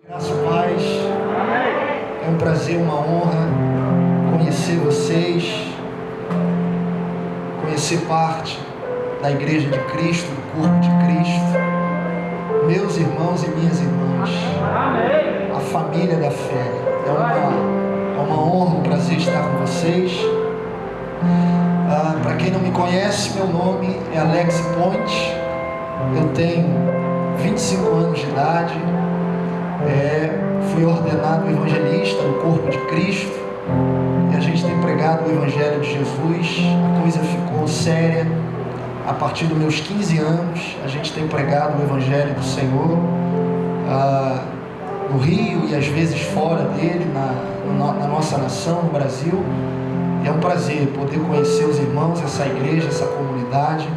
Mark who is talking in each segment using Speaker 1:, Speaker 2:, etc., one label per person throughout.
Speaker 1: Graça e paz. É um prazer, uma honra conhecer vocês, conhecer parte da Igreja de Cristo, do corpo de Cristo, meus irmãos e minhas irmãs, a família da fé. É uma honra, um prazer estar com vocês. Para quem não me conhece, meu nome é Alex Ponte, eu tenho 25 anos de idade, fui ordenado evangelista no corpo de Cristo e a gente tem pregado o Evangelho de Jesus. A coisa ficou séria. A partir dos meus 15 anos, a gente tem pregado o Evangelho do Senhor no Rio e às vezes fora dele, na nossa nação, no Brasil. E é um prazer poder conhecer os irmãos, essa igreja, essa comunidade.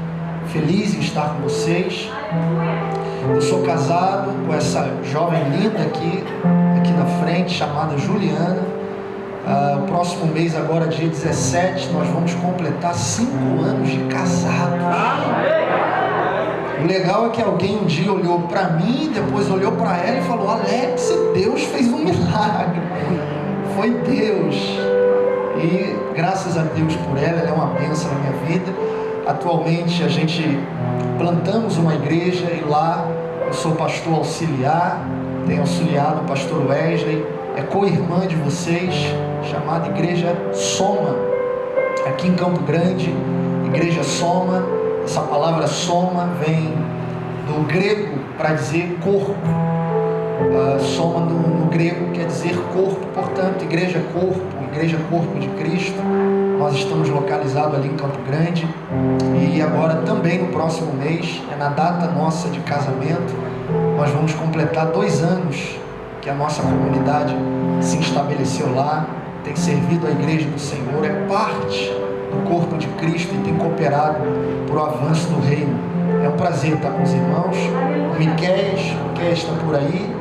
Speaker 1: Feliz em estar com vocês. Eu sou casado com essa jovem linda aqui na frente, chamada Juliana. O próximo mês, agora dia 17, nós vamos completar 5 anos de casados. O legal é que alguém um dia olhou para mim, depois olhou para ela e falou: Alex, Deus fez um milagre. Foi Deus. E graças a Deus por ela é uma bênção na minha vida. Atualmente a gente plantamos uma igreja e lá eu sou pastor auxiliar, tenho auxiliado o pastor Wesley, é co-irmã de vocês, chamada Igreja Soma, aqui em Campo Grande. Igreja Soma, essa palavra Soma vem do grego para dizer corpo. Soma no grego quer dizer corpo, portanto, igreja corpo de Cristo. Nós estamos localizados ali em Campo Grande e agora também no próximo mês, na data nossa de casamento, nós vamos completar 2 anos que a nossa comunidade se estabeleceu lá, tem servido a igreja do Senhor, é parte do corpo de Cristo e tem cooperado para o avanço do reino. É um prazer estar com os irmãos. O Miqueias está por aí.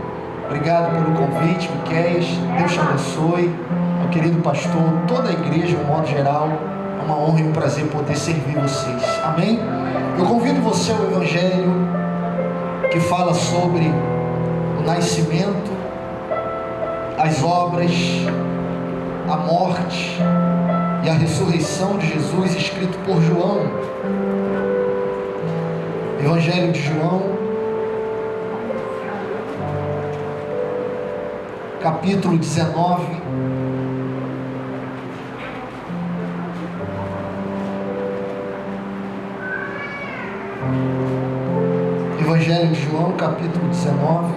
Speaker 1: Obrigado pelo convite, Miqueias. Deus te abençoe. Meu querido pastor, toda a igreja, de um modo geral, é uma honra e um prazer poder servir vocês. Amém? Eu convido você ao Evangelho que fala sobre o nascimento, as obras, a morte e a ressurreição de Jesus, escrito por João. Evangelho de João, capítulo 19, Evangelho de João, capítulo 19,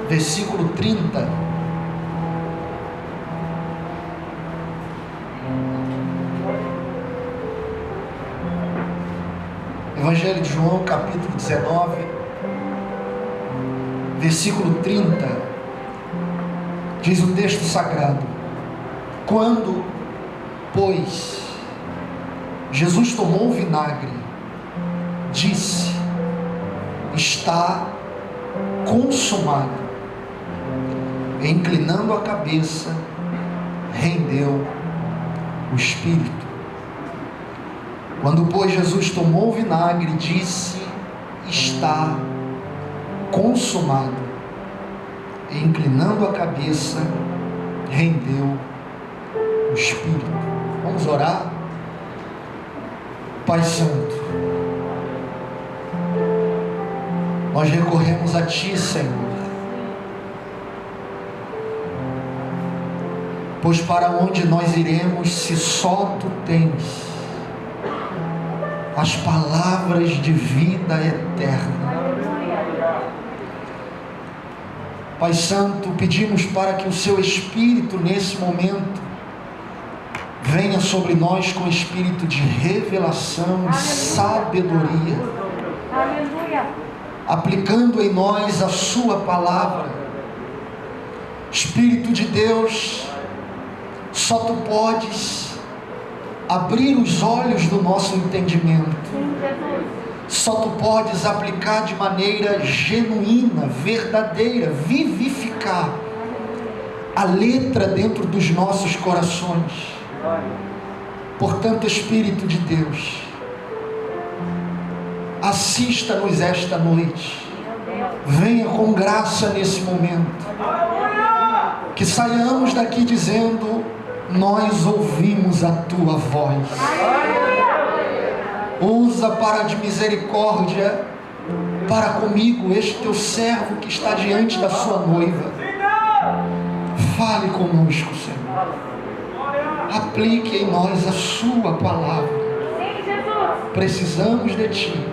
Speaker 1: versículo 30. Evangelho de João, capítulo 19, versículo 30, diz o texto sagrado: quando, pois, Jesus tomou o vinagre, disse: está consumado. E, inclinando a cabeça, rendeu o espírito. Quando, pois, Jesus tomou o vinagre, disse: está consumado. E, inclinando a cabeça, rendeu o espírito. Vamos orar? Pai Santo, nós recorremos a Ti, Senhor, pois para onde nós iremos se só Tu tens as palavras de vida eterna? Pai Santo, pedimos para que o Seu Espírito nesse momento venha sobre nós com espírito de revelação e sabedoria, aplicando em nós a Sua palavra. Espírito de Deus, só Tu podes abrir os olhos do nosso entendimento. Só Tu podes aplicar de maneira genuína, verdadeira, vivificar a letra dentro dos nossos corações. Portanto, Espírito de Deus, assista-nos esta noite. Venha com graça nesse momento. Que saiamos daqui dizendo: nós ouvimos a tua voz. Usa para de misericórdia para comigo este teu servo que está diante da sua noiva. Fale conosco, Senhor. Aplique em nós a sua palavra. Precisamos de ti,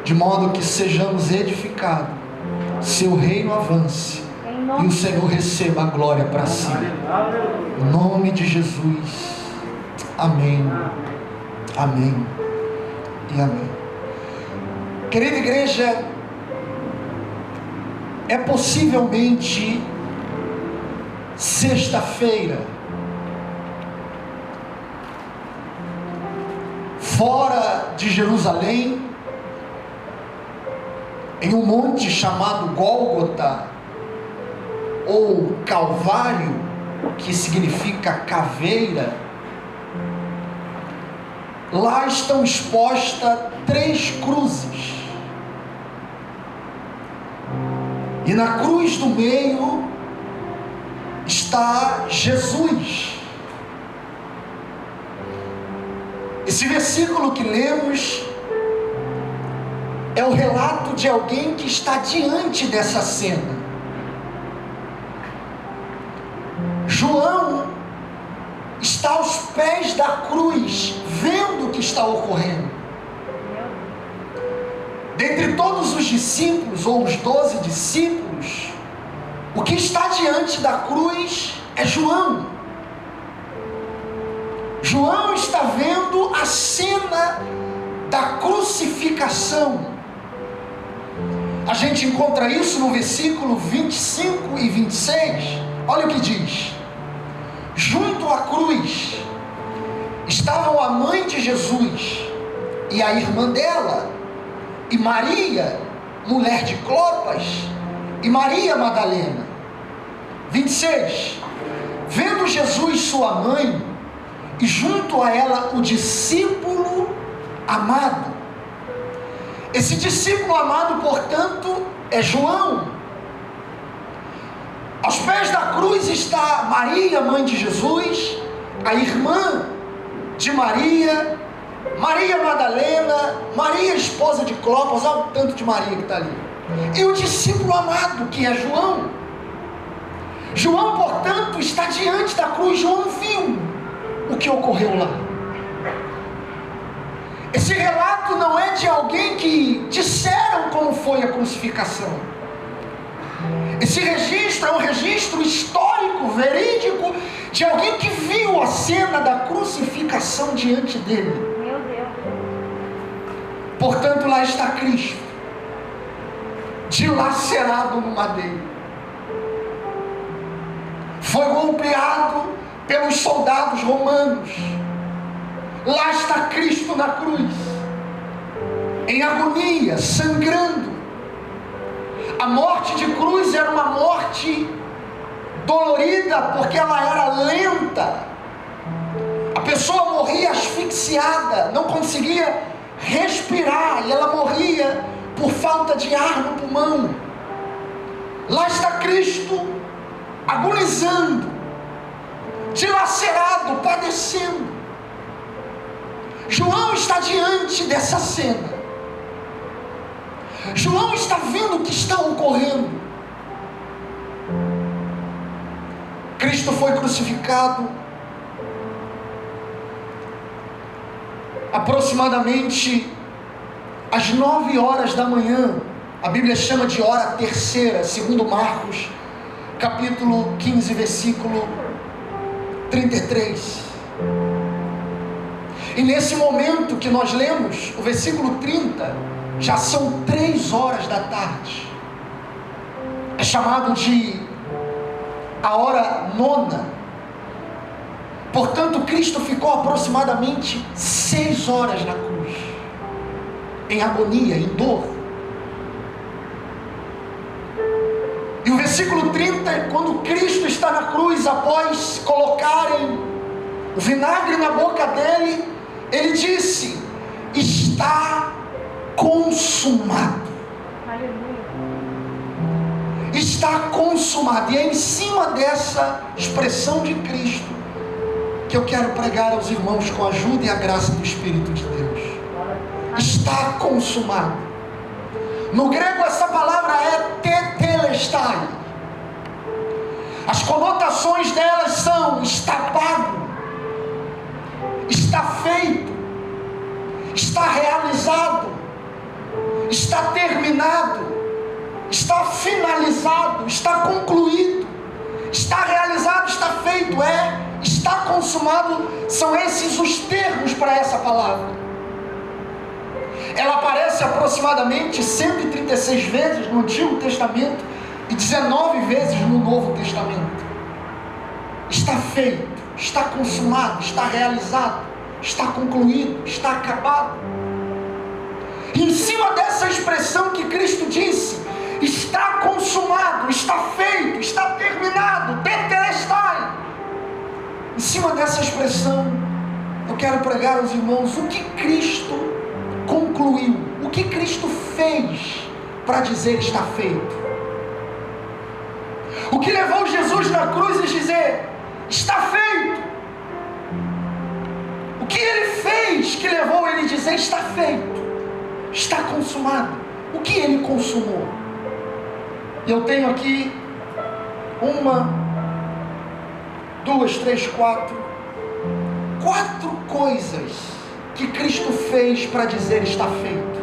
Speaker 1: de modo que sejamos edificados, seu reino avance e o Senhor receba a glória para si. Em nome de Jesus. Amém. Amém e amém. Querida igreja, é possivelmente sexta-feira, fora de Jerusalém, em um monte chamado Gólgota, ou Calvário, que significa caveira. Lá estão expostas 3 cruzes, e na cruz do meio está Jesus. Esse versículo que lemos é o relato de alguém que está diante dessa cena. João está aos pés da cruz, vendo o que está ocorrendo. Dentre todos os discípulos, ou os 12 discípulos, o que está diante da cruz é João. João está vendo a cena da crucificação. A gente encontra isso no versículo 25 e 26. Olha o que diz: junto à cruz estavam a mãe de Jesus e a irmã dela, e Maria, mulher de Clopas, e Maria Madalena. 26. Vendo Jesus sua mãe, e junto a ela o discípulo amado. Esse discípulo amado, portanto, é João. Aos pés da cruz está Maria, mãe de Jesus, a irmã de Maria, Maria Madalena, Maria, esposa de Clopas. Olha o tanto de Maria que está ali. E o discípulo amado, que é João. João, portanto, está diante da cruz. João viu o que ocorreu lá. Esse relato não é de alguém que disseram como foi a crucificação. Esse registro é um registro histórico, verídico, de alguém que viu a cena da crucificação diante dele.
Speaker 2: Meu Deus.
Speaker 1: Portanto, lá está Cristo, dilacerado no madeiro. Foi golpeado pelos soldados romanos. Lá está Cristo na cruz, em agonia, sangrando. A morte de cruz era uma morte dolorida, porque ela era lenta. A pessoa morria asfixiada, não conseguia respirar, e ela morria por falta de ar no pulmão. Lá está Cristo, agonizando, dilacerado, padecendo. João está diante dessa cena. João está vendo o que está ocorrendo. Cristo foi crucificado aproximadamente às 9 horas da manhã. A Bíblia chama de hora terceira, segundo Marcos, capítulo 15, versículo 33. E nesse momento que nós lemos, o versículo 30, já são 3 horas da tarde. É chamado de a hora nona. Portanto, Cristo ficou aproximadamente 6 horas na cruz, em agonia, em dor. E o versículo Versículo 30, quando Cristo está na cruz, após colocarem o vinagre na boca dele, ele disse: está consumado. Está consumado. E é em cima dessa expressão de Cristo que eu quero pregar aos irmãos com a ajuda e a graça do Espírito de Deus. Está consumado. No grego essa palavra é tetelestai. As conotações delas são: está pago, está feito, está realizado, está terminado, está finalizado, está concluído, está realizado, está feito, está consumado. São esses os termos para essa palavra. Ela aparece aproximadamente 136 vezes no Antigo Testamento e 19 vezes no Novo Testamento. Está feito, está consumado, está realizado, está concluído, está acabado. E em cima dessa expressão que Cristo disse: está consumado, está feito, está terminado, tetelestai. Em cima dessa expressão, eu quero pregar aos irmãos o que Cristo concluiu, o que Cristo fez para dizer está feito. O que levou Jesus na cruz a dizer está feito. O que ele fez que levou ele a dizer está feito, está consumado. O que ele consumou? Eu tenho aqui 4 coisas que Cristo fez para dizer está feito.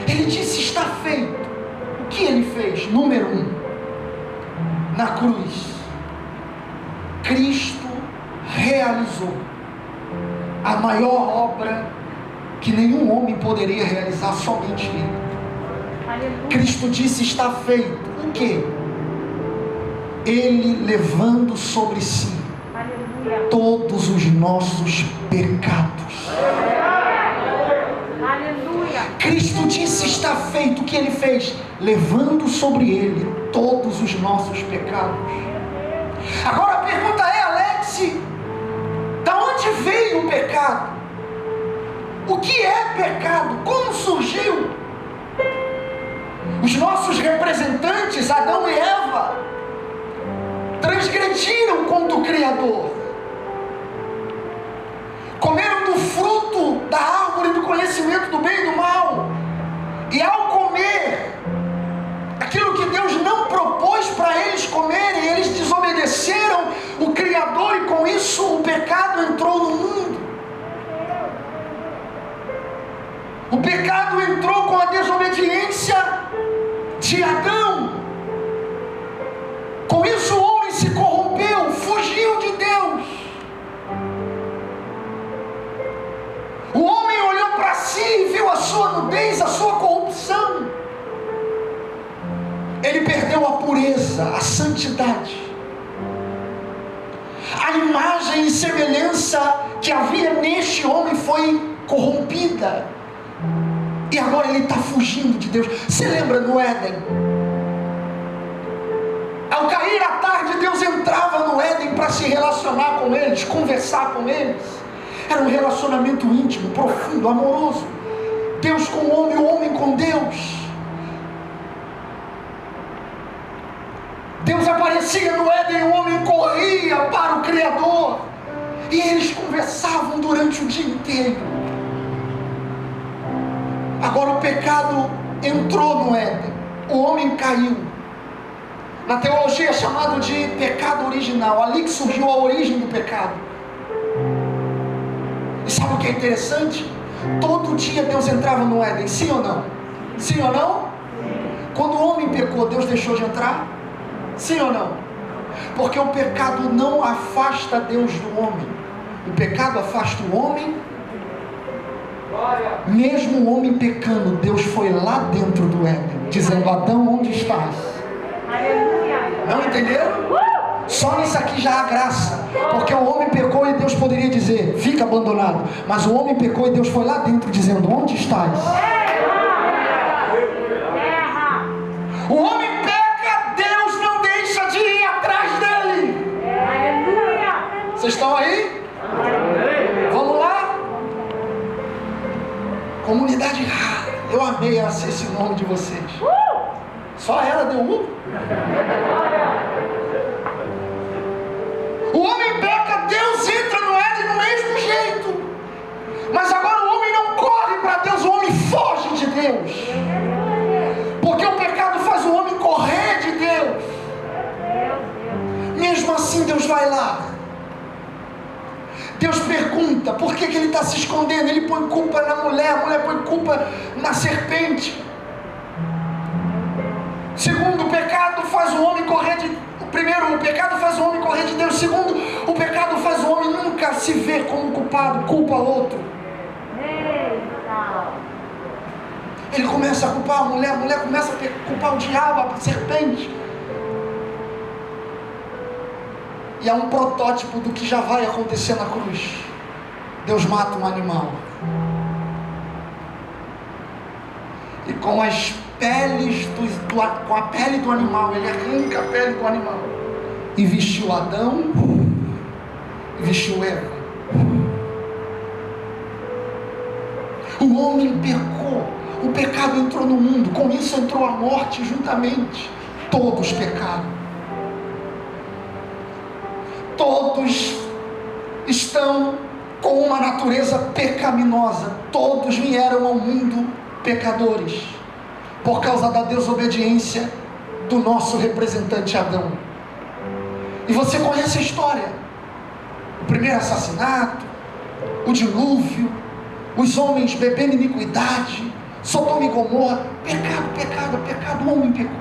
Speaker 1: Ele disse está feito. O que ele fez? Número 1, na cruz, Cristo realizou a maior obra que nenhum homem poderia realizar, somente ele. Aleluia. Cristo disse está feito. O que? Ele levando sobre si, aleluia, todos os nossos pecados. Aleluia. Cristo disse está feito. O que ele fez? Levando sobre ele todos os nossos pecados. Agora a pergunta é, Alex, da onde veio o pecado? O que é pecado? Como surgiu? Os nossos representantes, Adão e Eva, transgrediram contra o Criador. Comeram do fruto da árvore do conhecimento do bem e do mal. E ao comer aquilo que Deus não propôs para eles comerem, eles desobedeceram o Criador, e com isso o pecado entrou no mundo. O pecado entrou com a desobediência de Adão. Com isso o homem se corrompeu, fugiu de Deus. O homem olhou para si e viu a sua nudez, a sua corrupção. Ele perdeu a pureza, a santidade. A imagem e semelhança que havia neste homem foi corrompida. E agora ele está fugindo de Deus. Você lembra no Éden? Ao cair a tarde, Deus entrava no Éden para se relacionar com eles, conversar com eles. Era um relacionamento íntimo, profundo, amoroso. Deus com o homem com Deus. Deus aparecia no Éden e o homem corria para o Criador. E eles conversavam durante o dia inteiro. Agora o pecado entrou no Éden. O homem caiu. Na teologia é chamado de pecado original. Ali que surgiu a origem do pecado. E sabe o que é interessante? Todo dia Deus entrava no Éden, sim ou não? Sim ou não? Quando o homem pecou, Deus deixou de entrar? Sim ou não? Porque o pecado não afasta Deus do homem. O pecado afasta o homem. Mesmo o homem pecando, Deus foi lá dentro do Éden, dizendo: Adão, onde estás? Não entenderam? Só nisso aqui já há graça. Porque o homem pecou e Deus poderia dizer: fica abandonado. Mas o homem pecou e Deus foi lá dentro dizendo: onde estás? O homem peca Vocês estão aí? Vamos lá? Comunidade rara. Eu amei esse nome de vocês. Só ela deu O homem peca, Deus entra no Éden do mesmo jeito. Mas agora o homem não corre para Deus, o homem foge de Deus. Porque o pecado faz o homem correr de Deus. Mesmo assim Deus vai lá. Deus pergunta, por que ele está se escondendo? Ele põe culpa na mulher, a mulher põe culpa na serpente. Segundo, o pecado faz o homem correr de... Primeiro, o pecado faz o homem correr de Deus. Segundo, o pecado faz o homem nunca se ver como culpado, culpa outro. Ele começa a culpar a mulher começa a culpar o diabo, a serpente. E é um protótipo do que já vai acontecer na cruz. Deus mata um animal. E com as peles com a pele do animal, ele arranca a pele do animal. E vestiu Adão, e vestiu Eva. O homem pecou. O pecado entrou no mundo. Com isso entrou a morte juntamente. Todos pecaram. Todos estão com uma natureza pecaminosa. Todos vieram ao mundo pecadores, por causa da desobediência do nosso representante Adão. E você conhece a história: o primeiro assassinato, o dilúvio, os homens bebendo iniquidade, Sodoma e Gomorra, pecado, o homem pecou.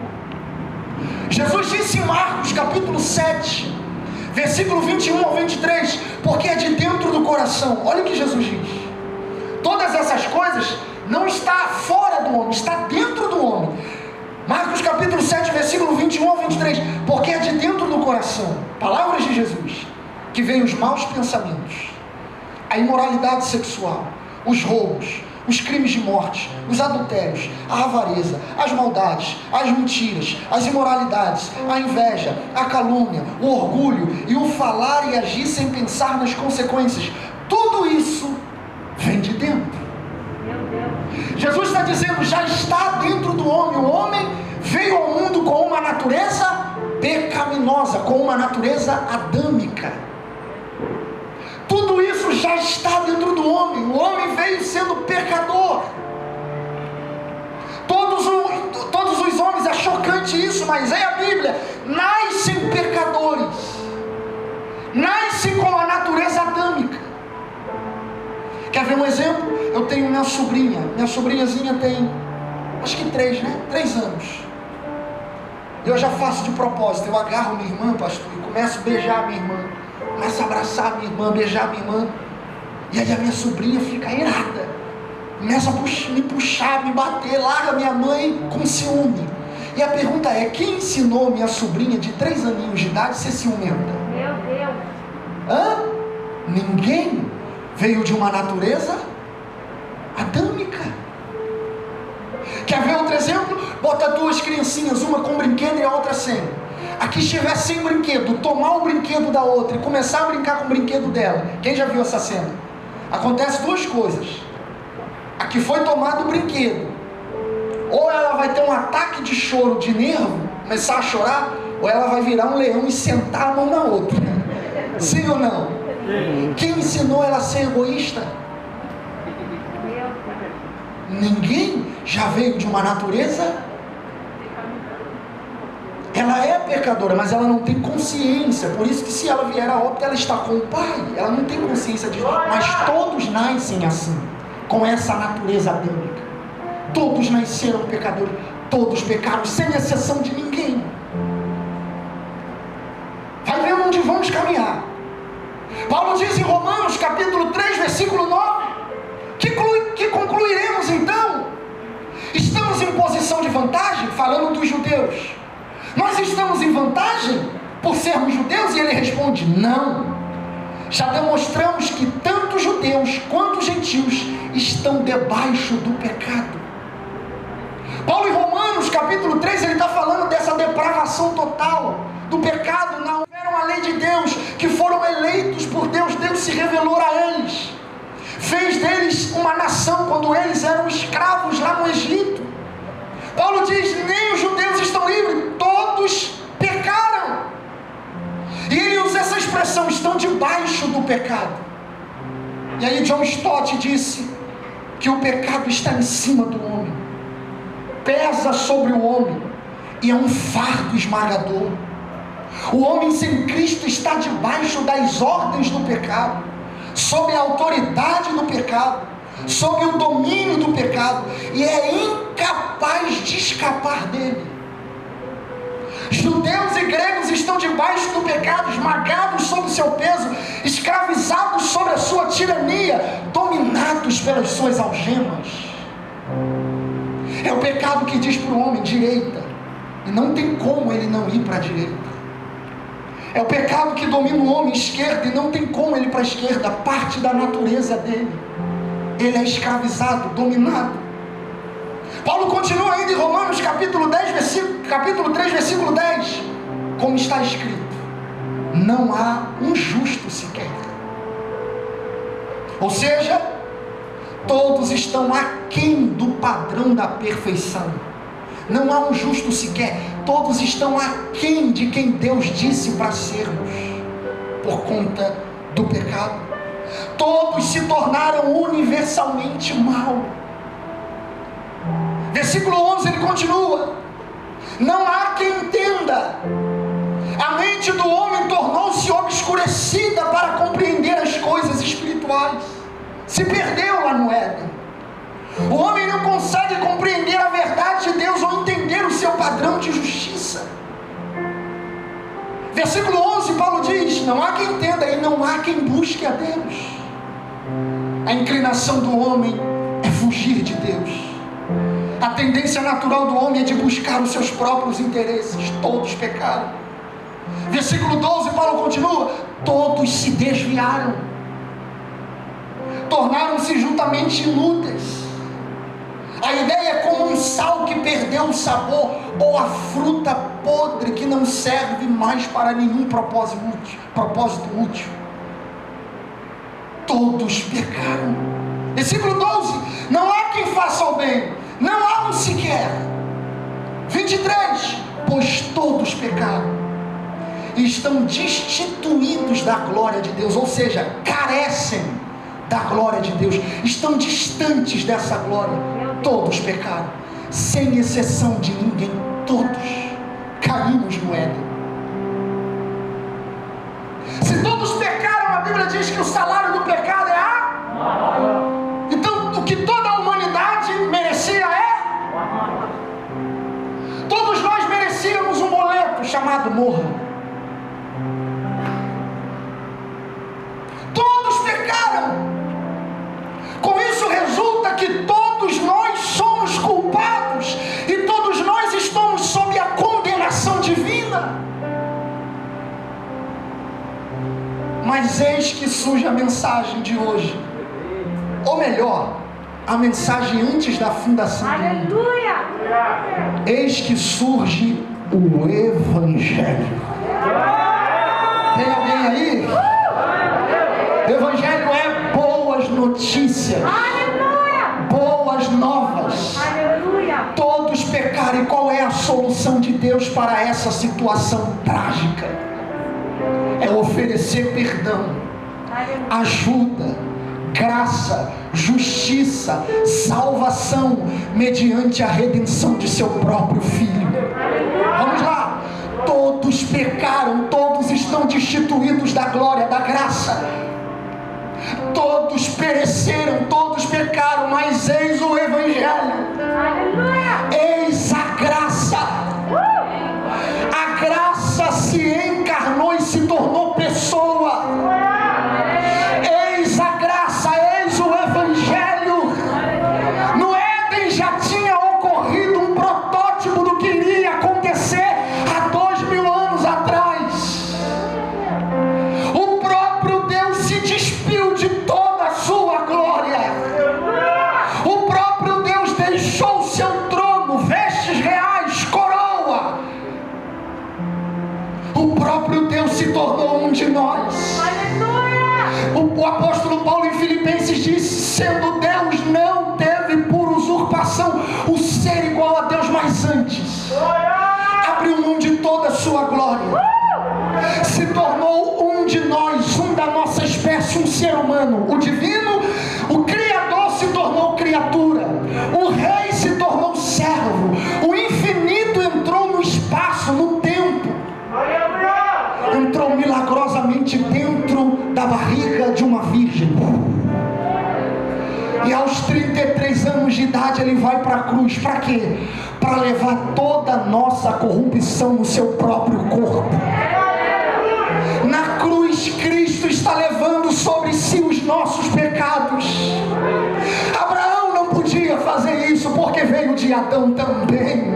Speaker 1: Jesus disse em Marcos capítulo 7, versículo 21 ao 23, porque é de dentro do coração. Olha o que Jesus diz: todas essas coisas não está fora do homem, está dentro do homem. Marcos capítulo 7, versículo 21 ao 23, porque é de dentro do coração, palavras de Jesus, que vêm os maus pensamentos, a imoralidade sexual, os roubos, os crimes de morte, os adultérios, a avareza, as maldades, as mentiras, as imoralidades, a inveja, a calúnia, o orgulho e o falar e agir sem pensar nas consequências. Tudo isso vem de dentro. Jesus está dizendo, já está dentro do homem. O homem veio ao mundo com uma natureza pecaminosa, com uma natureza adâmica. Tudo isso já está dentro do homem. O homem veio sendo pecador. Todos os homens, é chocante isso, mas é a Bíblia, nascem pecadores, nascem com a natureza adâmica. Quer ver um exemplo? Eu tenho minha sobrinhazinha tem, acho que 3 anos. Eu já faço de propósito, eu agarro minha irmã, pastor, e começo a beijar minha irmã, começo a abraçar minha irmã, beijar minha irmã, e aí a minha sobrinha fica irada, começa a me puxar, me bater, larga minha mãe com ciúme. E a pergunta é, quem ensinou minha sobrinha de 3 aninhos de idade a ser ciumenta?
Speaker 2: Meu Deus!
Speaker 1: Ninguém. Veio de uma natureza adâmica. Quer ver outro exemplo? Bota 2 criancinhas, uma com brinquedo e a outra sem. A que estiver sem brinquedo, tomar o brinquedo da outra e começar a brincar com o brinquedo dela. Quem já viu essa cena? Acontece 2 coisas. A que foi tomado o brinquedo, ou ela vai ter um ataque de choro, de nervo, começar a chorar, ou ela vai virar um leão e sentar a mão na outra. Sim ou não? Quem ensinou ela a ser egoísta? Ninguém. Já veio de uma natureza. Ela é pecadora, mas ela não tem consciência. Por isso que se ela vier a óbito, ela está com o pai. Ela não tem consciência disso. Mas todos nascem assim, com essa natureza adâmica. Todos nasceram pecadores. Todos pecaram, sem exceção de ninguém. Vai ver onde vamos caminhar. Paulo diz em Romanos capítulo 3, versículo 9, que concluiremos então? Estamos em posição de vantagem? Falando dos judeus, nós estamos em vantagem por sermos judeus? E ele responde, não. Já demonstramos que tanto judeus quanto gentios estão debaixo do pecado. Paulo em Romanos capítulo 3, ele está falando dessa depravação total do pecado. Não houveram a lei de Deus que foi foram eleitos por Deus, Deus se revelou a eles, fez deles uma nação quando eles eram escravos lá no Egito. Paulo diz: nem os judeus estão livres, todos pecaram. E ele usa essa expressão: estão debaixo do pecado. E aí John Stott disse que o pecado está em cima do homem, pesa sobre o homem e é um fardo esmagador. O homem sem Cristo está debaixo das ordens do pecado, sob a autoridade do pecado, sob o domínio do pecado, e é incapaz de escapar dele. Judeus e gregos estão debaixo do pecado, esmagados sob o seu peso, escravizados sobre a sua tirania, dominados pelas suas algemas. É o pecado que diz para o homem: direita, e não tem como ele não ir para a direita. É o pecado que domina o homem: esquerda, e não tem como ele ir para a esquerda, parte da natureza dele. Ele é escravizado, dominado. Paulo continua ainda em Romanos capítulo 3, versículo 10, como está escrito: não há um justo sequer. Ou seja, todos estão aquém do padrão da perfeição. Não há um justo sequer, todos estão aquém de quem Deus disse para sermos, por conta do pecado. Todos se tornaram universalmente mal. Versículo 11 ele continua: não há quem entenda. A mente do homem tornou-se obscurecida para compreender as coisas espirituais. Se perdeu lá no Éden. O homem não consegue compreender a verdade de Deus ou entender o seu padrão de justiça. Versículo 11, Paulo diz: não há quem entenda e não há quem busque a Deus. A inclinação do homem é fugir de Deus. A tendência natural do homem é de buscar os seus próprios interesses. Todos pecaram. Versículo 12, Paulo continua: todos se desviaram, tornaram-se juntamente inúteis. A ideia é como um sal que perdeu o sabor, ou a fruta podre que não serve mais para nenhum propósito útil. Todos pecaram. Versículo 12: não há quem faça o bem, não há um sequer. 23: pois todos pecaram e estão destituídos da glória de Deus, ou seja, carecem da glória de Deus, estão distantes dessa glória. Todos pecaram, sem exceção de ninguém. Todos caímos no Éden. Se todos pecaram, a Bíblia diz que o salário do pecado é a... Então, o que toda a humanidade merecia é... Todos nós merecíamos um boleto chamado morra. Todos pecaram. Com isso resulta que todos nós somos culpados e todos nós estamos sob a condenação divina. Mas eis que surge a mensagem de hoje, ou melhor, a mensagem antes da fundação do mundo.
Speaker 2: Aleluia!
Speaker 1: Eis que surge o Evangelho. Tem alguém aí? O Evangelho é boas notícias.
Speaker 2: Aleluia!
Speaker 1: Boas novas.
Speaker 2: Aleluia!
Speaker 1: Todos pecaram. E qual é a solução de Deus para essa situação trágica? É oferecer perdão, ajuda, graça, justiça, salvação, mediante a redenção de seu próprio Filho. Vamos lá. Todos pecaram, todos estão destituídos da glória, da graça. Todos pereceram, todos pecaram, mas eis o Evangelho. Eis a graça. A graça se encarnou e se tornou pessoa. Eis a graça, eis o Evangelho. No Éden já tinha ocorrido um protótipo do que iria acontecer há 2000 anos atrás. O próprio Deus se despiu de toda a sua glória. sendo Deus, não teve por usurpação o ser igual a Deus, mas antes abriu mão de toda a sua glória, se tornou um de nós, um da nossa espécie, um ser humano. O divino, o Criador se tornou criatura, o Rei se tornou servo, o infinito entrou no espaço, no tempo, entrou milagrosamente dentro da barriga de uma virgem, e aos 33 anos de idade ele vai para a cruz. Para quê? Para levar toda a nossa corrupção no seu próprio corpo. Na cruz, Cristo está levando sobre si os nossos pecados. Abraão não podia fazer isso porque veio de Adão também.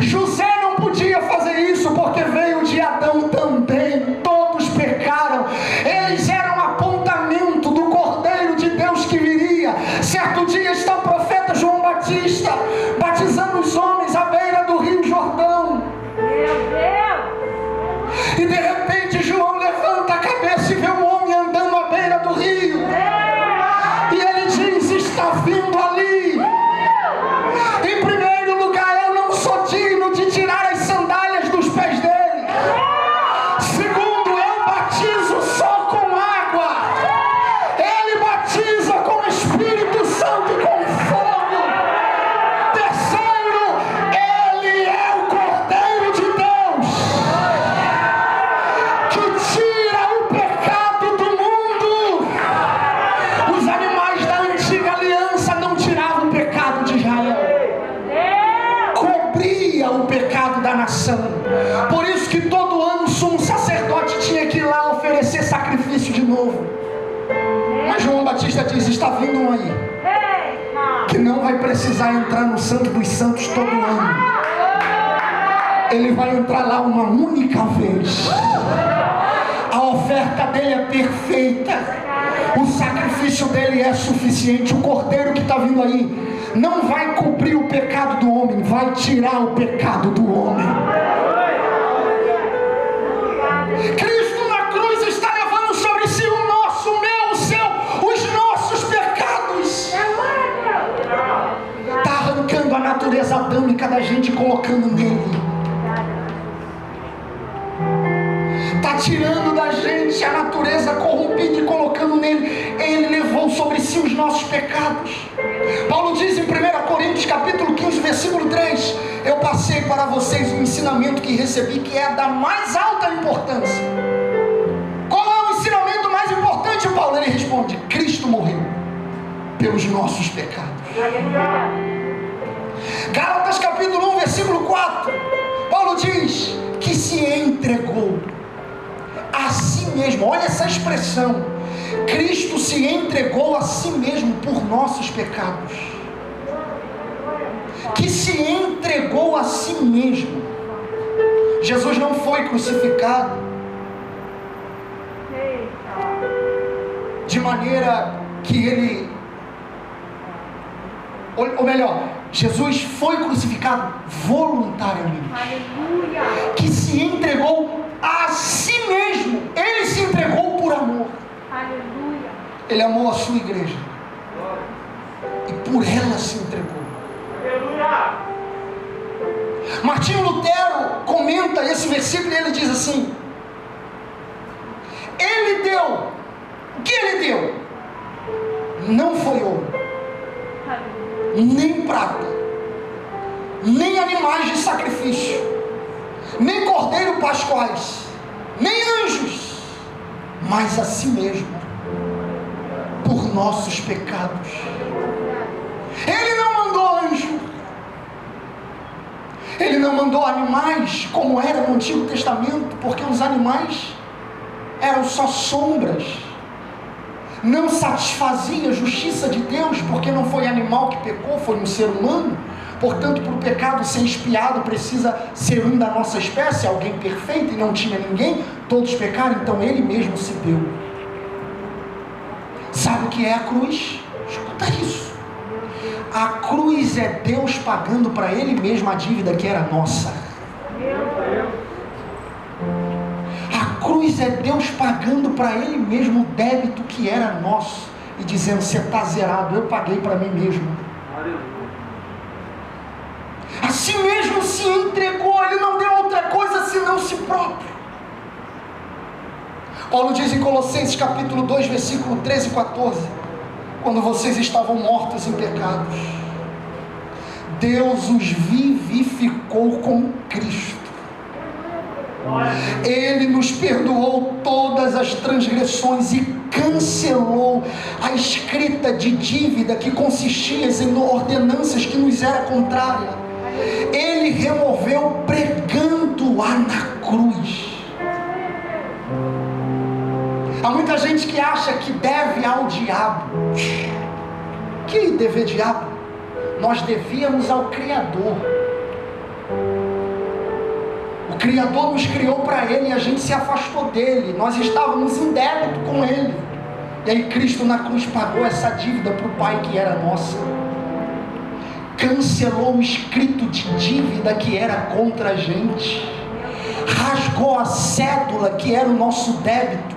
Speaker 1: José não podia fazer isso porque veio de Adão também. Todos pecaram. Eles eram apontamento do Cordeiro de Deus que viria. Certo dia está o profeta João Batista batizando os homens à beira do Rio Jordão. E de repente João levanta a cabeça e vê um homem andando à beira do rio. E ele diz: está vindo ali. Em primeiro lugar, eu não sou digno de tirar as sandálias dos pés dele. Segundo, eu batizo só com água. Ele batiza com o Espírito Santo e com fogo. Terceiro, ele é o Cordeiro de Deus, que tira o pecado do mundo. Os animais da antiga aliança não tiravam o pecado de Israel, cobria o pecado da nação. Por isso que todo ano o sumo sacerdote tinha que ir lá oferecer sacrifício de novo. Mas João Batista diz: está vindo um aí que não vai precisar entrar no Santo dos Santos todo ano. Ele vai entrar lá uma única vez. A oferta dele é perfeita, o sacrifício dele é suficiente. O Cordeiro que está vindo aí não vai cobrir o pecado do homem, vai tirar o pecado do homem. Cristo na cruz está levando sobre si o nosso, o meu, o seu, os nossos pecados. Está arrancando a natureza adâmica da gente e colocando nele. Está tirando da gente a natureza corrompida e colocando nele. Ele levou sobre si os nossos pecados. Paulo diz em 1 Coríntios capítulo 15, versículo 3: eu passei para vocês um ensinamento que recebi, que é da mais alta importância. Qual é o ensinamento mais importante, Paulo? Ele responde: Cristo morreu pelos nossos pecados. Gálatas capítulo 1, versículo 4, Paulo diz que se entregou a si mesmo. Olha essa expressão: Cristo se entregou a si mesmo por nossos pecados. Que se entregou a si mesmo. Jesus não foi crucificado de maneira que ele, ou melhor, Jesus foi crucificado voluntariamente.
Speaker 2: Aleluia.
Speaker 1: Que se entregou a si mesmo. Ele se entregou por amor.
Speaker 2: Aleluia.
Speaker 1: Ele amou a sua igreja e por ela se entregou. Martinho Lutero comenta esse versículo e ele diz assim: ele deu, o que ele deu? Não foi ouro, nem prata, nem animais de sacrifício, nem cordeiro pascuais, nem anjos, mas a si mesmo, por nossos pecados. Ele não mandou anjo, ele não mandou animais como era no Antigo Testamento, porque os animais eram só sombras, não satisfazia a justiça de Deus, porque não foi animal que pecou, foi um ser humano. Portanto, para o pecado ser expiado, precisa ser um da nossa espécie, alguém perfeito, e não tinha ninguém. Todos pecaram, então ele mesmo se deu. Sabe o que é a cruz? Escuta isso. A cruz é Deus pagando para ele mesmo a dívida que era nossa. A cruz é Deus pagando para ele mesmo o débito que era nosso. e dizendo: você está zerado, eu paguei para mim mesmo. Assim mesmo se entregou, ele não deu outra coisa senão si próprio. Paulo diz em Colossenses capítulo 2, versículo 13 e 14: quando vocês estavam mortos em pecados, Deus os vivificou com Cristo. Ele nos perdoou todas as transgressões e cancelou a escrita de dívida que consistia em ordenanças que nos era contrária. Ele removeu pregando-a na cruz. Há muita gente que acha que deve ao diabo. Que dever diabo? Nós devíamos ao Criador. O Criador nos criou para Ele e a gente se afastou dele. Nós estávamos em débito com Ele. E aí Cristo na cruz pagou essa dívida para o Pai que era nossa. Cancelou o escrito de dívida que era contra a gente. Rasgou a cédula que era o nosso débito.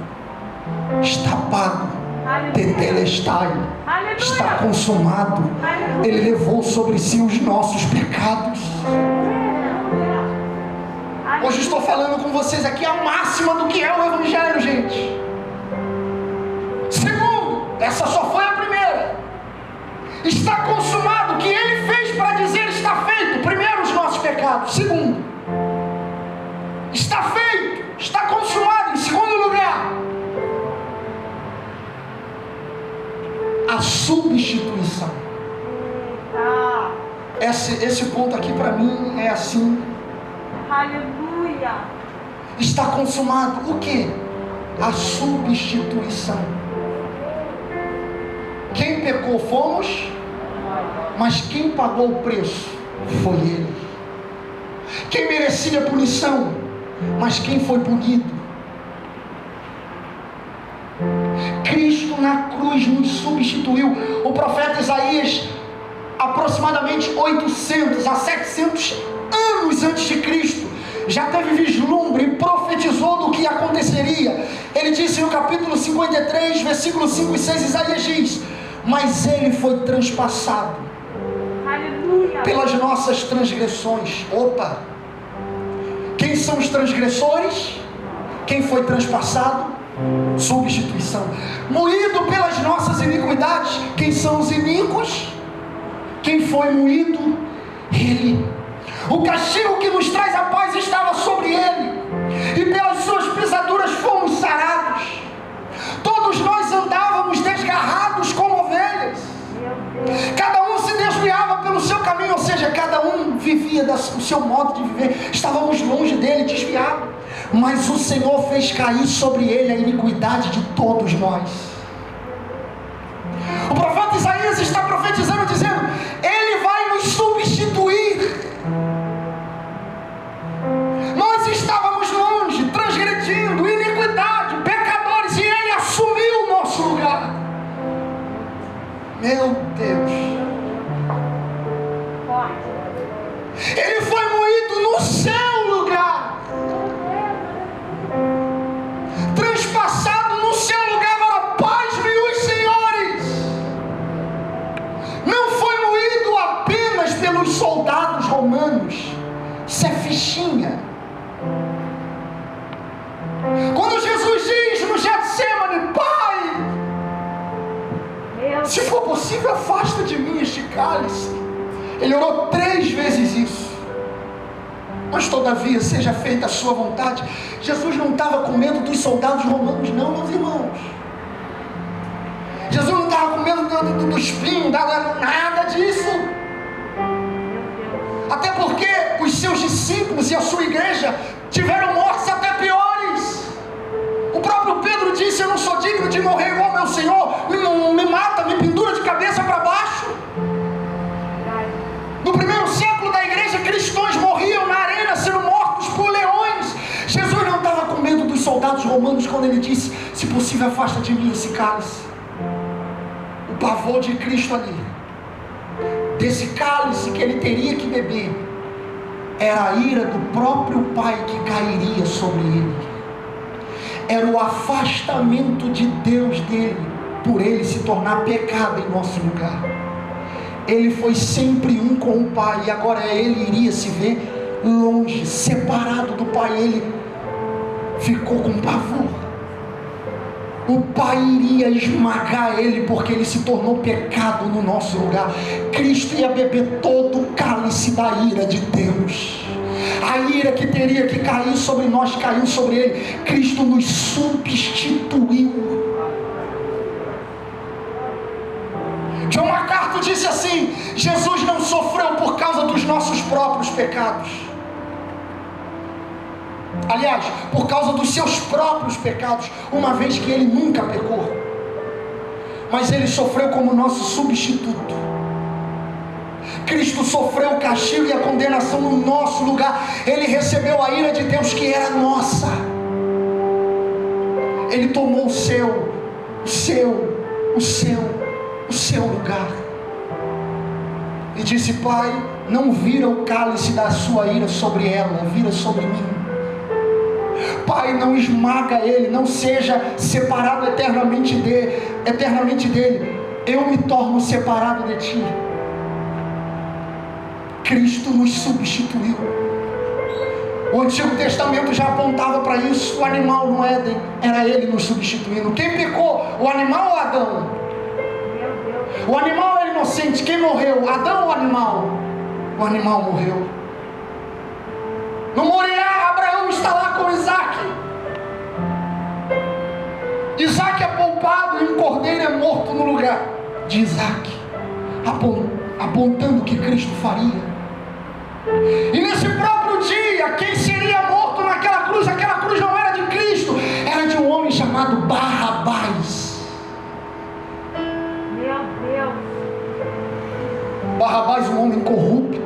Speaker 1: Está pago. Tetelestai. Está consumado. Ele levou sobre si os nossos pecados. Hoje estou falando com vocês aqui a máxima do que é o Evangelho, gente. Segundo, essa só foi a primeira. Está consumado. O que Ele fez para dizer está feito? Primeiro, os nossos pecados. Segundo, está feito, está consumado. Em segundo lugar, a substituição. Esse ponto aqui para mim é assim.
Speaker 2: Aleluia.
Speaker 1: Está consumado. O que? A substituição. Quem pecou fomos, mas quem pagou o preço foi Ele. Quem merecia punição, mas quem foi punido? Cristo na cruz nos substituiu. O profeta Isaías, aproximadamente 800 a 700 anos antes de Cristo, já teve vislumbre e profetizou do que aconteceria. Ele disse no capítulo 53, versículos 5 e 6, Isaías diz: mas Ele foi transpassado pelas nossas transgressões. Opa! Quem são os transgressores? Quem foi transpassado? Substituição. Moído pelas nossas iniquidades. Quem são os iníquos? Quem foi moído? Ele. O castigo que nos traz a paz estava sobre Ele, e pelas suas pisaduras fomos sarados. Todos nós andávamos desgarrados como ovelhas, cada um se desviava pelo seu caminho, ou seja, cada um vivia o seu modo de viver. Estávamos longe dele, desviados, mas o Senhor fez cair sobre ele a iniquidade de todos nós. O profeta Isaías está profetizando, dizendo: Ele vai nos substituir. Nós estávamos longe, transgredindo, iniquidade, pecadores, e Ele assumiu o nosso lugar. Meu Deus. Ele foi moído no seu lugar, transpassado no seu lugar. Agora, paz-me os senhores. Não foi moído apenas pelos soldados romanos. Isso é fichinha. Quando Jesus diz no Getsêmani: Pai, se for possível, afasta de mim este cálice. Ele orou 3 vezes isso. Mas todavia seja feita a sua vontade. Jesus não estava com medo dos soldados romanos, não, meus irmãos. Jesus não estava com medo do espinho, nada disso. Até porque os seus discípulos e a sua igreja tiveram mortes até piores. O próprio Pedro disse: eu não sou digno de morrer igual meu Senhor. Me mata, me pendura de cabeça para baixo. No primeiro século da igreja, cristãos morriam na arena sendo mortos por leões. Jesus não estava com medo dos soldados romanos quando ele disse: se possível, afasta de mim esse cálice. O pavor de Cristo ali, desse cálice que ele teria que beber, era a ira do próprio Pai que cairia sobre ele. Era o afastamento de Deus dele por Ele se tornar pecado em nosso lugar. Ele foi sempre um com o Pai, e agora Ele iria se ver longe, separado do Pai. Ele ficou com pavor. O Pai iria esmagar Ele, porque Ele se tornou pecado no nosso lugar. Cristo ia beber todo o cálice da ira de Deus. A ira que teria que cair sobre nós, caiu sobre Ele. Cristo nos substituiu. John MacArthur disse assim: Jesus não sofreu por causa dos nossos próprios pecados. Aliás, por causa dos seus próprios pecados, uma vez que Ele nunca pecou. Mas Ele sofreu como nosso substituto. Cristo sofreu o castigo e a condenação no nosso lugar. Ele recebeu a ira de Deus que era nossa. Ele tomou o seu lugar. E disse: Pai, não vira o cálice da sua ira sobre ela, vira sobre mim. Pai, não esmaga Ele, não seja separado eternamente dele. Eu me torno separado de Ti. Cristo nos substituiu. O Antigo Testamento já apontava para isso. O animal no Éden era Ele nos substituindo. Quem pecou? O animal ou Adão? O animal era inocente. Quem morreu? Adão ou o animal? O animal morreu. No Moriá, Abraão está lá com Isaac. Isaac é poupado e um cordeiro é morto no lugar de Isaac, apontando o que Cristo faria. E nesse próprio dia, quem seria morto naquela cruz? Aquela cruz não era de Cristo, era de um homem chamado Barrabás.
Speaker 2: Meu Deus.
Speaker 1: Barrabás, um homem corrupto.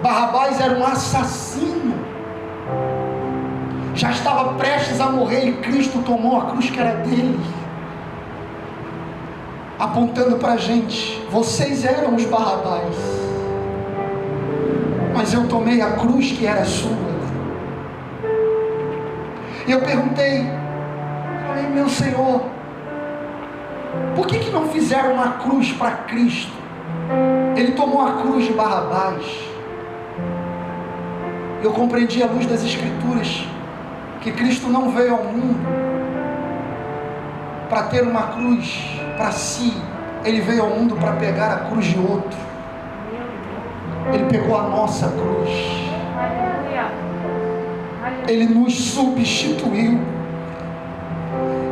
Speaker 1: Barrabás era um assassino. Já estava prestes a morrer e Cristo tomou a cruz que era dele, apontando para a gente: vocês eram os Barrabás, mas eu tomei a cruz que era sua. E eu perguntei, falei: meu Senhor, por que não fizeram uma cruz para Cristo? Ele tomou a cruz de Barrabás. Eu compreendi à luz das Escrituras que Cristo não veio ao mundo para ter uma cruz para si. Ele veio ao mundo para pegar a cruz de outro. Ele pegou a nossa cruz. Ele nos substituiu.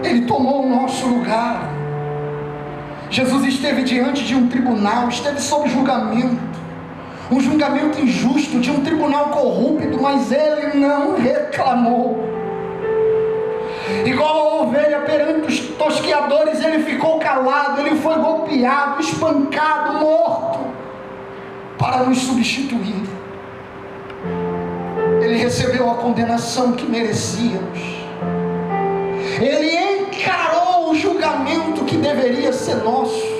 Speaker 1: Ele tomou o nosso lugar. Jesus esteve diante de um tribunal, esteve sob julgamento. Um julgamento injusto de um tribunal corrupto, mas Ele não reclamou. Igual a ovelha perante os tosqueadores, Ele ficou calado. Ele foi golpeado, espancado, morto, para nos substituir. Ele recebeu a condenação que merecíamos. Ele encarou o julgamento que deveria ser nosso.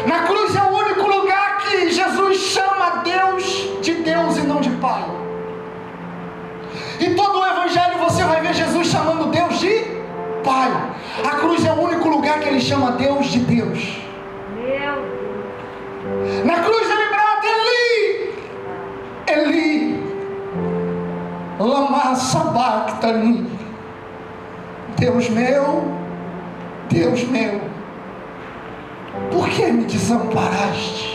Speaker 1: Na cruz é o único lugar que Jesus chama Deus de Deus e não de Pai. Em todo o Evangelho você vai ver Jesus chamando Deus de Pai. A cruz é o único lugar que Ele chama Deus de Deus. Na cruz Ele brada: Eli, Eli, lama sabachthani. Deus meu, por que me desamparaste?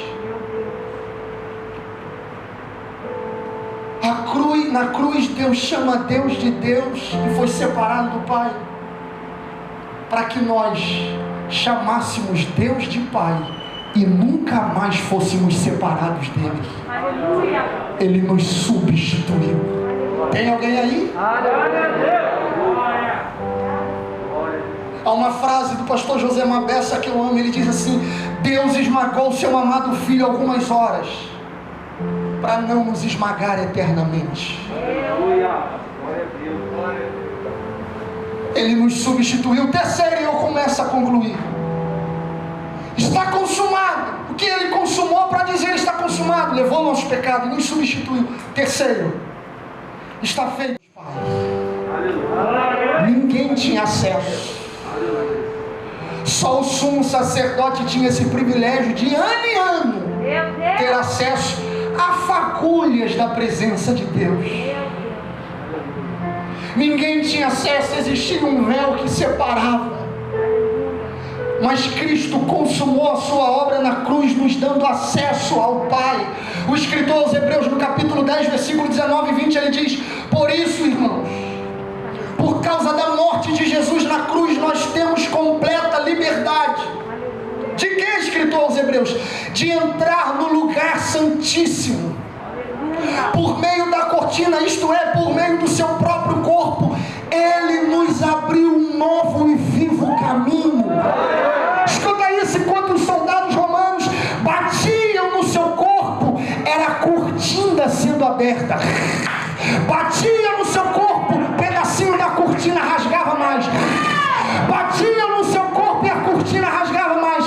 Speaker 1: Na cruz Deus chama Deus de Deus e foi separado do Pai, para que nós chamássemos Deus de Pai e nunca mais fôssemos separados dele.
Speaker 2: Aleluia.
Speaker 1: Ele nos substituiu. Tem alguém aí? Há uma frase do pastor José Mabessa que eu amo. Ele diz assim: Deus esmagou o seu amado filho algumas horas para não nos esmagar eternamente. Ele nos substituiu. Terceiro, e eu começo a concluir: está consumado. O que Ele consumou para dizer está consumado? Levou o nosso pecado e nos substituiu. Terceiro, está feito, Pai. Ninguém tinha acesso. Só o sumo sacerdote tinha esse privilégio de ano em ano ter acesso a fagulhas da presença de Deus. Ninguém tinha acesso, existia um véu que separava. Mas Cristo consumou a sua obra na cruz, nos dando acesso ao Pai. O escritor aos Hebreus, no capítulo 10, versículo 19 e 20, ele diz: por isso, irmãos, por causa da morte de Jesus na cruz, nós temos completa liberdade. De que, escritor aos Hebreus? De entrar no lugar santíssimo por meio da cortina, isto é, por meio do seu próprio corpo. Ele nos abriu um novo e vivo caminho. Escuta isso, enquanto os soldados romanos batiam no seu corpo, era a cortina sendo aberta. Batia no seu corpo, pedacinho da cortina rasgava mais. Batia no seu corpo e a cortina rasgava mais.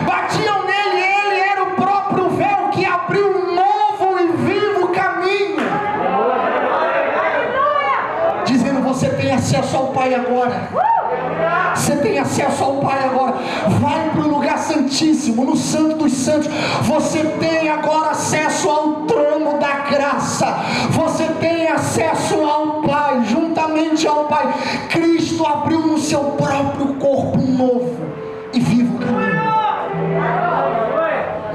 Speaker 1: Batiam nele, ele era o próprio véu que abriu um novo e vivo caminho, dizendo: você tem acesso ao Pai agora. Você tem acesso ao Pai agora. Vai para o lugar santíssimo, no Santo dos Santos. Você tem agora acesso ao trono da graça. Você tem acesso ao Pai, juntamente ao Pai. Cristo abriu no seu próprio corpo um novo e vivo caminho.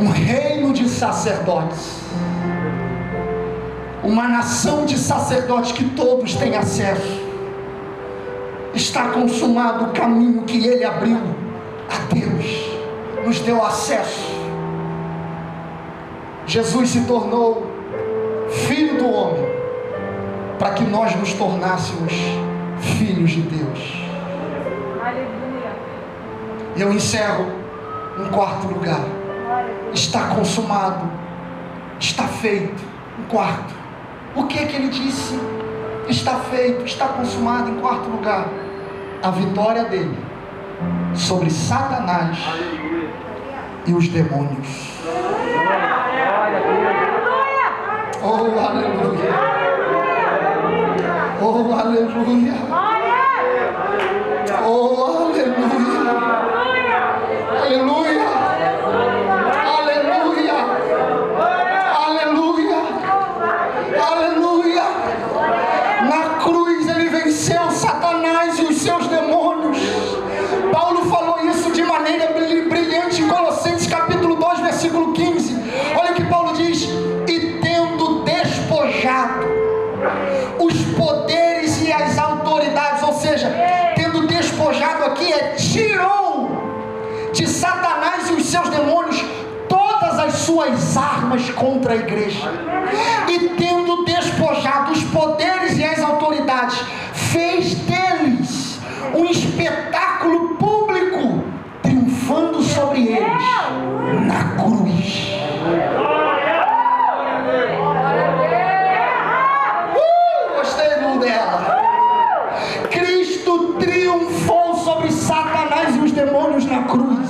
Speaker 1: Um reino de sacerdotes, uma nação de sacerdotes que todos têm acesso. Está consumado o caminho que Ele abriu a Deus, nos deu acesso. Jesus se tornou Filho do homem para que nós nos tornássemos filhos de Deus.
Speaker 2: Aleluia.
Speaker 1: E eu encerro em quarto lugar. Está consumado, está feito. Em quarto, o que Ele disse? Está feito, está consumado. Em quarto lugar, a vitória dele sobre Satanás e os demônios. Oh, aleluia! Oh, aleluia! Oh, aleluia! Aleluia! Aleluia! Aleluia! Aleluia! Na cruz ele venceu Satanás e os seus demônios. Paulo falou isso de maneira brilhante em Colossenses capítulo 2, versículo 15. Olha o que Paulo diz: e tendo despojado os poderes e as autoridades, ou seja, tendo despojado aqui tirou de Satanás e os seus demônios todas as suas armas contra a igreja. E tendo despojado os poderes e as autoridades, fez deles um espetáculo público, triunfando sobre eles na cruz. Gostei dela. Cristo triunfou sobre Satanás e os demônios na cruz.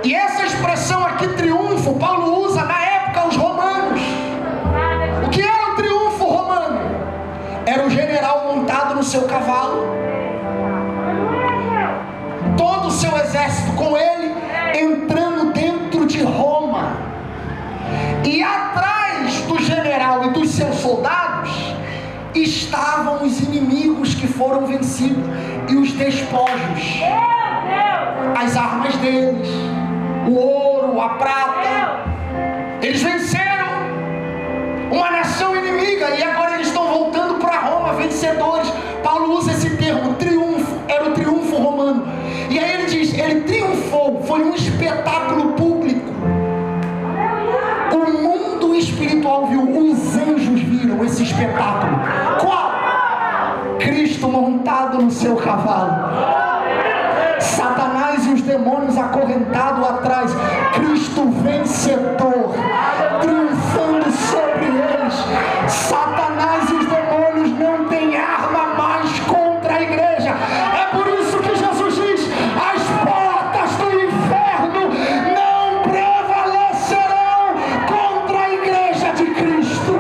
Speaker 1: E essa expressão aqui, triunfo, Paulo usa na época os romanos. O que era o triunfo romano? Era o general montado no seu cavalo, todo o seu exército com ele, entrando dentro de Roma. E atrás do general e dos seus soldados estavam os inimigos que foram vencidos e os despojos, as armas deles, o ouro, a prata. Eles venceram uma nação inimiga e agora eles estão voltando para Roma vencedores. Paulo usa esse termo, triunfo, era o triunfo romano. E aí ele diz, ele triunfou, foi um espetáculo público. O mundo espiritual viu, os anjos viram esse espetáculo. Qual? Cristo montado no seu cavalo, Satanás e os demônios acorrentados atrás, Cristo vencedor, triunfando sobre eles. Satanás e os demônios não têm arma mais contra a igreja. É por isso que Jesus diz: as portas do inferno não prevalecerão contra a igreja de Cristo.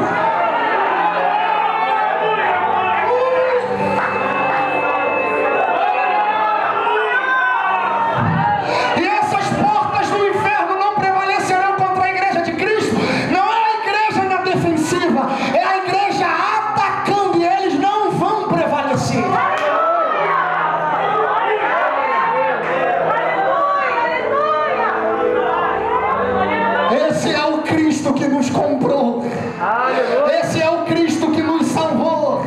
Speaker 1: comprou. Esse é o Cristo que nos salvou.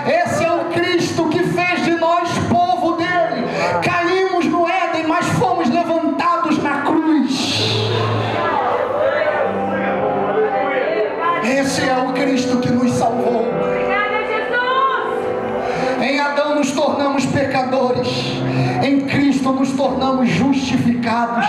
Speaker 1: Esse é o Cristo que fez de nós povo dele. Caímos no Éden, mas fomos levantados na cruz. Esse é o Cristo que nos salvou. Em Adão nos tornamos pecadores, em Cristo nos tornamos justificados.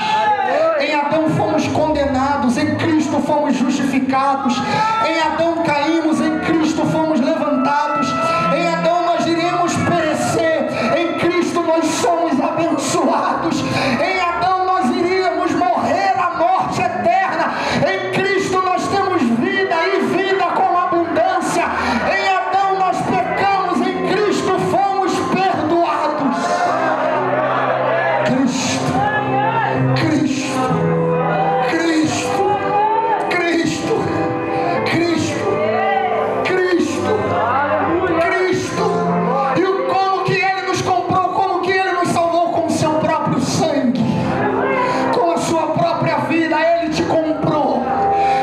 Speaker 1: Em Adão fomos condenados, em Cristo fomos justificados. Em Adão caímos, em Cristo fomos levantados. Em Adão nós iremos perecer, em Cristo nós somos abençoados. Em Adão nós iríamos morrer a morte eterna, em Cristo nós temos vida e vida com abundância. Em Adão nós pecamos, em Cristo fomos perdoados. Cristo, Cristo, Cristo, Cristo, Cristo, Cristo, Cristo. E como que Ele nos comprou, como que Ele nos salvou? Com o seu próprio sangue, com a sua própria vida. Ele te comprou,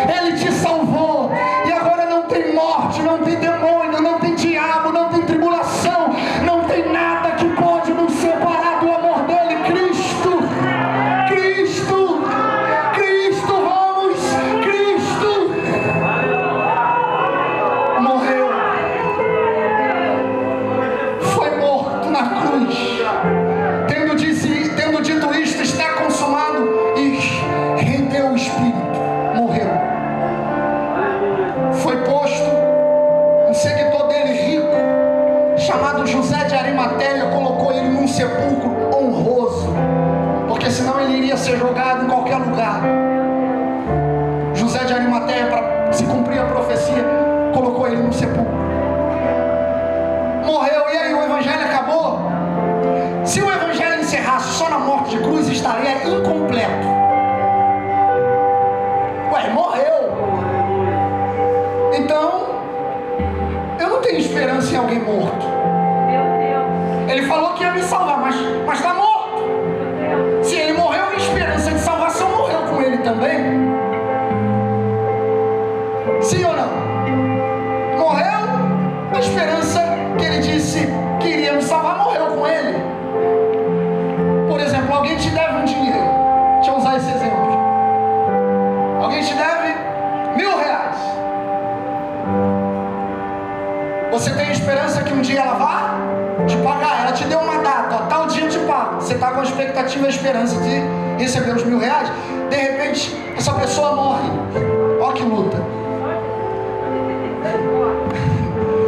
Speaker 1: Ele te salvou. E agora não tem morte, não tem demônio, não tem diabo, não tem tribulação, não tem nada que pode nos separar do amor dele. Cristo, Cristo, Cristo, vamos, Cristo morreu, foi morto na cruz. Tendo dito isto, está consumado, e rendeu o Espírito, morreu. Foi posto um seguidor dele rico, chamado José de Arimateia, colocou ele num sepulcro honroso, porque senão ele iria ser jogado em qualquer lugar. José de Arimateia, para se cumprir a profecia, colocou ele num sepulcro. Morreu, e aí o evangelho acabou? Se o evangelho encerrasse só na morte de cruz, estaria incompleto. Ué, morreu. Então, eu não tenho esperança em alguém morto. Ele falou que ia me salvar, mas está morto. Se ele morreu, a esperança de salvação morreu com ele também. Sim ou não? Morreu, a esperança que ele disse que iria me salvar morreu com ele. Por exemplo, alguém te deve um dinheiro. Deixa eu usar esse exemplo. Alguém te deve R$1.000. Você tem esperança que um dia ela vá te pagar. Ela te deu uma data, ó, tal dia eu te pago. Você está com a expectativa e a esperança de receber os R$1.000. De repente, essa pessoa morre. Ó que luta.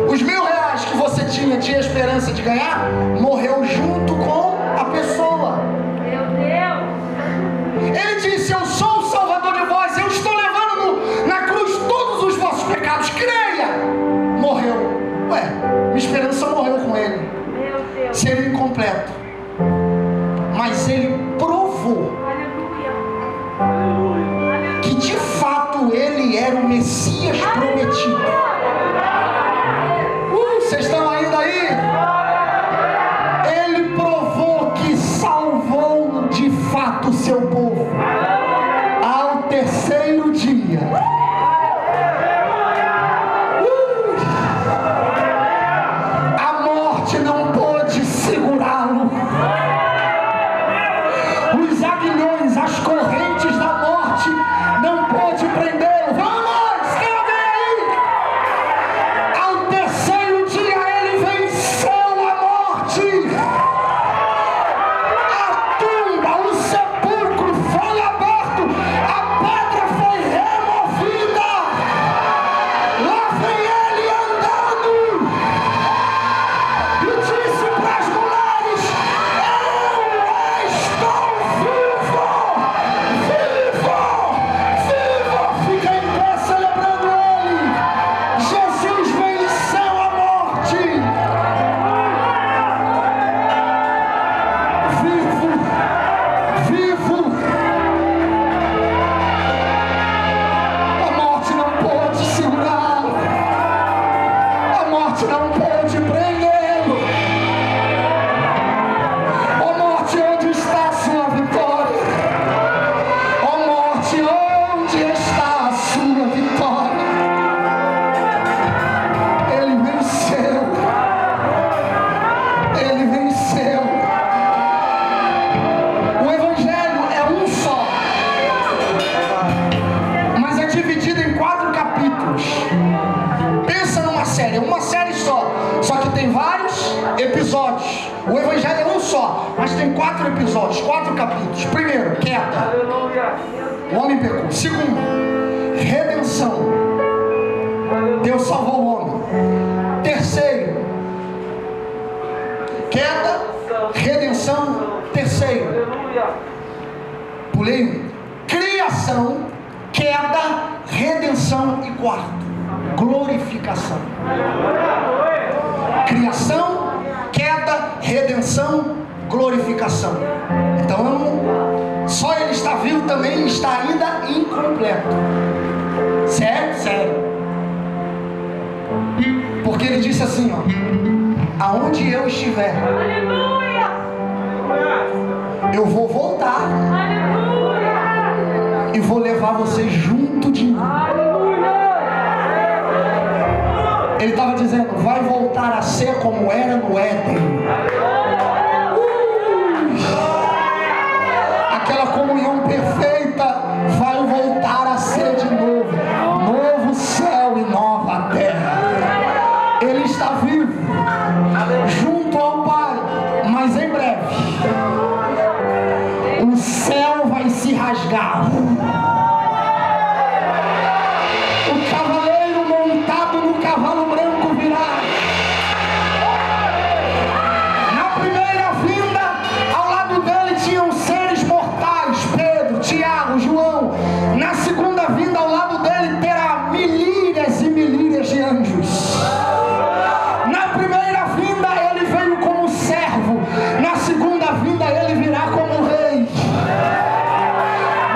Speaker 1: Os R$1.000 que você tinha a esperança de ganhar, morreu junto com a pessoa.
Speaker 2: Meu Deus!
Speaker 1: Ele disse: eu sou o Salvador de vós, eu estou levando na cruz todos os vossos pecados, creia. Morreu. Ué, minha esperança morreu com ele.
Speaker 2: Meu Deus!
Speaker 1: Seria incompleto. Mas ele provou que de fato ele era o Messias prometido. Vocês estão ainda aí? Ele provou que salvou de fato o seu povo ao terceiro dia. A morte não pôde segurá-lo. Os aguilhões, as correntes da morte não pôde prendê-lo. Vamos, quem vem aí? 4 episódios, 4 capítulos. Primeiro, queda. O homem pecou. Segundo, redenção. Deus salvou o homem. Terceiro, queda, redenção. Terceiro, pulei um. Criação, queda, redenção. E quarto, glorificação. Criação, queda, redenção, glorificação. Então, só ele está vivo também está ainda incompleto. Certo? Sério. Porque ele disse assim, ó: aonde eu estiver, eu vou voltar e vou levar vocês junto de mim. Ele estava dizendo, vai voltar a ser como era no Éden. Aquela comunhão perfeita vai voltar a ser de novo. Novo céu e nova terra. Ele está vivo, junto ao Pai, mas em breve o céu vai se rasgar. O cavaleiro montado no cavalo branco virá. Na primeira vinda, ao lado dele tinham seres mortais, Pedro, Tiago, João. Na segunda vinda, ao lado dele terá milírias e milírias de anjos. Na primeira vinda ele veio como servo, na segunda vinda ele virá como rei.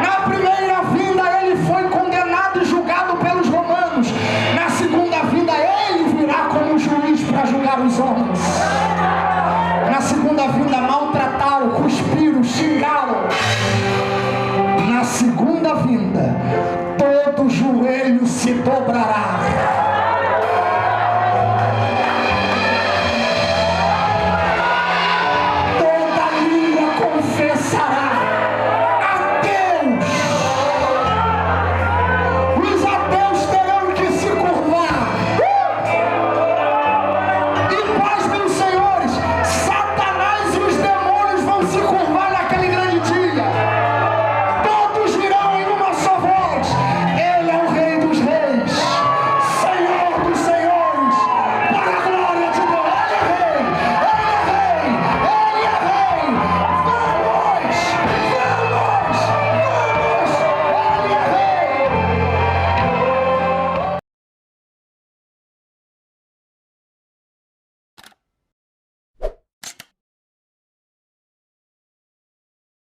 Speaker 1: Na primeira vinda ele foi condenado e julgado pelos romanos, na segunda vinda ele virá como juiz para julgar os homens. Na segunda vinda maltrataram, cuspiram, xingaram. Na segunda vinda todo joelho se dobrará